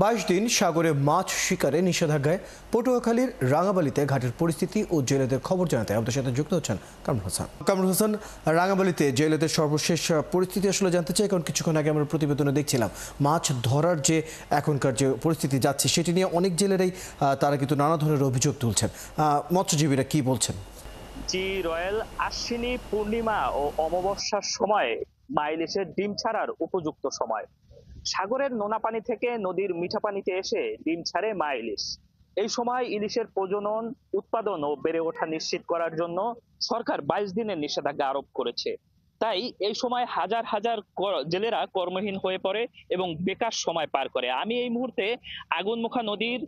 22 দিন সাগরে মাছ শিকারে নিষেধাজ্ঞায় পটুয়াখালীর রাঙাবালিতে ঘাটের পরিস্থিতি ও জেলেদের খবর জানাতে আমাদের সাথে যুক্ত হচ্ছেন কামরুল হাসান। রাঙাবালিতে জেলেদের সর্বশেষ পরিস্থিতি আসলে জানতে চাই, কারণ কিছুক্ষণ আগে আমরা প্রতিবেদনে দেখছিলাম মাছ ধরার যে এখনকার যে পরিস্থিতি যাচ্ছে সেটি নিয়ে অনেক জেলেরাই তারা কিন্তু নানা ধরনের অভিযোগ তুলছেন। মৎস্যজীবীরা কি বলছেন? জি রয়েল, আশ্বিনী পূর্ণিমা ও অমাবস্যার সময় মা ইলিশের ডিম ছাড়ার উপযুক্ত সময়। সাগরের নোনা পানি থেকে নদীর মিঠা পানিতে এসে ডিম ছাড়ে মা ইলিশ। এই সময় ইলিশের প্রজনন, উৎপাদন ও বেড়ে ওঠা নিশ্চিত করার জন্য সরকার 22 দিনের নিষেধাজ্ঞা আরোপ করেছে। তাই এই সময় হাজার হাজার জেলেরা কর্মহীন হয়ে পড়ে এবং বেকার সময় পার করে। আমি এই মুহূর্তে আগুনমুখা নদীর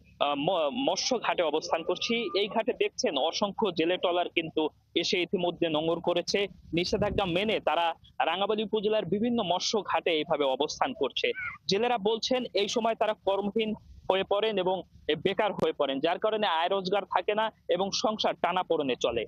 মৎস্য ঘাটে অবস্থান করছি। এই ঘাটে দেখছেন অসংখ্য জেলে ট্রলার কিন্তু এসে ইতিমধ্যে নোঙর করেছে। নিষেধাজ্ঞা মেনে তারা রাঙাবালী উপজেলার বিভিন্ন মৎস্য ঘাটে এইভাবে অবস্থান করছে। জেলেরা বলছেন এই সময় তারা কর্মহীন হয়ে পড়েন এবং বেকার হয়ে পড়েন, যার কারণে আয় রোজগার থাকে না এবং সংসার টানাপোড়েনে চলে।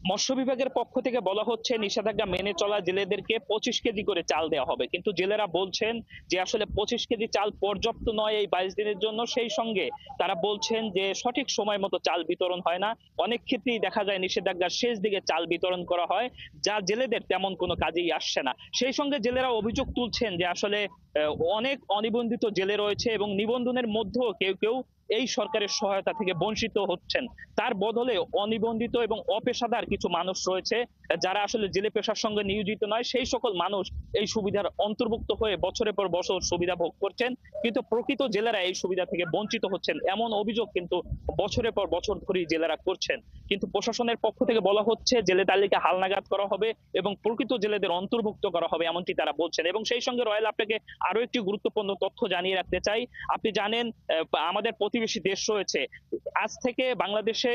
মৎস্য বিভাগের পক্ষ থেকে বলা হচ্ছে নিষেধাজ্ঞা মেনে চলা জেলেদেরকে 25 কেজি করে চাল দেওয়া হবে, কিন্তু জেলেরা বলছেন যে আসলে 25 কেজি চাল পর্যাপ্ত নয় এই 22 দিনের জন্য। সেই সঙ্গে তারা বলছেন যে সঠিক সময় মতো চাল বিতরণ হয় না। অনেক ক্ষেত্রেই দেখা যায় নিষেধাজ্ঞার শেষ দিকে চাল বিতরণ করা হয়, যা জেলেদের তেমন কোনো কাজেই আসছে না। সেই সঙ্গে জেলেরা অভিযোগ তুলছেন যে আসলে অনেক অনিবন্ধিত জেলে রয়েছে এবং নিবন্ধনের মধ্যেও কেউ কেউ এই সরকারের সহায়তা থেকে বঞ্চিত হচ্ছেন। তার বদলে অনিবন্ধিত এবং অপেশাদার কিছু মানুষ রয়েছে যারা আসলে জেলে পেশার সঙ্গে নিয়োজিত নয়, সেই সকল মানুষ এই সুবিধার অন্তর্ভুক্ত হয়ে বছরের পর বছর সুবিধা ভোগ করছেন, কিন্তু প্রকৃত জেলেরা এই সুবিধা থেকে বঞ্চিত হচ্ছেন এমন অভিযোগ কিন্তু বছরের পর বছর ধরেই জেলেরা করছেন। কিন্তু প্রশাসনের পক্ষ থেকে বলা হচ্ছে জেলে তালিকা হালনাগাদ করা হবে এবং প্রকৃত জেলেদের অন্তর্ভুক্ত করা হবে, এমনটি তারা বলছেন। এবং সেই সঙ্গে রয়েল, আপনাকে আরো একটি গুরুত্বপূর্ণ তথ্য জানিয়ে রাখতে চাই। আপনি জানেন আমাদের প্রতিবেশী দেশ রয়েছে, আজ থেকে বাংলাদেশে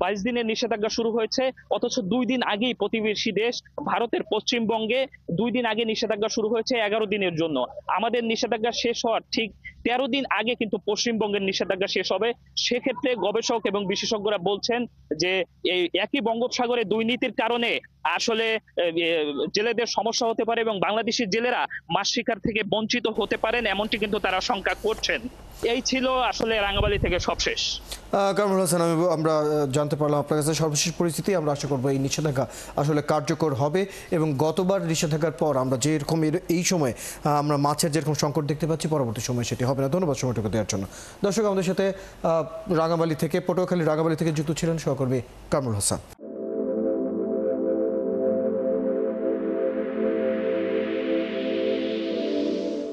22 দিনের নিষেধাজ্ঞা শুরু হয়েছে, অথচ 2 দিন আগেই প্রতিবেশী দেশ ভারতের পশ্চিমবঙ্গে 2 দিন আগে নিষেধাজ্ঞা শুরু হয়েছে 11 দিনের জন্য। আমাদের নিষেধাজ্ঞা শেষ হওয়ার ঠিক 13 দিন আগে কিন্তু পশ্চিমবঙ্গের নিষেধাজ্ঞা শেষ হবে। সেক্ষেত্রে গবেষক এবং বিশেষজ্ঞরা বলছেন যে এই একই বঙ্গোপসাগরে দুর্নীতির কারণে আসলে জেলেদের সমস্যা হতে পারে এবং বাংলাদেশি জেলেরা মাছ শিকার থেকে বঞ্চিত হতে পারেন, এমনটি কিন্তু তারা শঙ্কা করছেন। এই ছিল আসলে রাঙাবালী থেকে সবশেষ। কামরুল হাসান, আমরা জানতে পারলাম আপনার কাছে সর্বশেষ পরিস্থিতি। আমরা আশা করবো এই নিষেধাজ্ঞা আসলে কার্যকর হবে এবং গতবার নিষেধাজ্ঞার পর আমরা যেরকম এই সময় আমরা মাছের যেরকম সংকট দেখতে পাচ্ছি, পরবর্তী সময় সেটি হবে না। ধন্যবাদ সময়টুকু দেওয়ার জন্য। দর্শক, আমাদের সাথে রাঙাবালী থেকে, পটুয়াখালী রাঙাবালী থেকে যুক্ত ছিলেন সহকর্মী কামরুল হাসান।